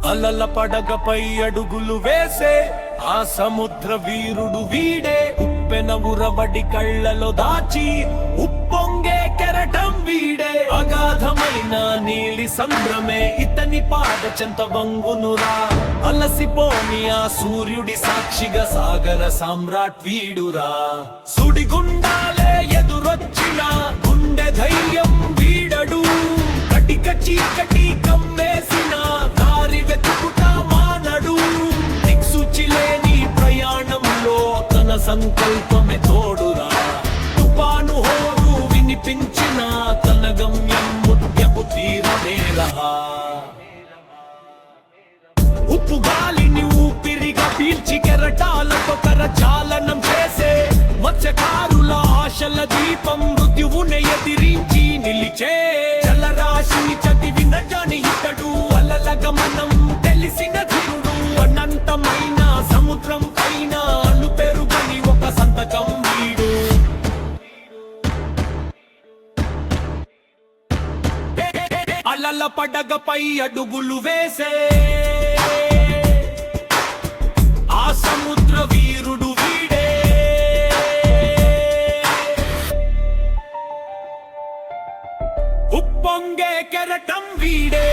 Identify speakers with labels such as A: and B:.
A: అలల పడగపై అడుగులు వేసే ఆ సముద్ర వీరుడు వీడే. ఉప్పెన ఉరబడి కళ్ళలో దాచి ఉప్పొంగే కెరటం వీడే. అగాధమైన నీలి సంద్రమే ఇతని పాద చెంత వంగునురా. అలసిపోని ఆ సూర్యుడి సాక్షిగా సాగర సామ్రాట్ వీడురా. సుడిగుండాలే ఎదురొచ్చిన గుండె ధైర్యం వీడడు. కటిక చీకటి కమ్మేసిన దారి వెతుకుతా మానడు. దిక్సూచి లేని ప్రయాణంలో తన సంకల్పమే తోడురా. తుఫాను హోరు వినిపించిన తన గమ్యం ముత్యపు తీరమేరా. ఉప్పు గాలిని ఊపిరిగా పీల్చి కెరటాలతో కరచాలనం చేసే మత్స్యకారుల ఆశల దీపం మృత్యువునే ఎదిరించి నిలిచే. జలరాశిని చదివిన జాని ఇతడు, అలల గమనం తెలిసిన ధీరుడు. అనంతమైన సముద్రం పైన అలు పెరుగని ఒక సంతకం వీడు. అలల పడగపై అడుగులు వేసే ఆ సముద్ర వీరుడు వీడే. ఉప్పొంగే కెరటం వీడే.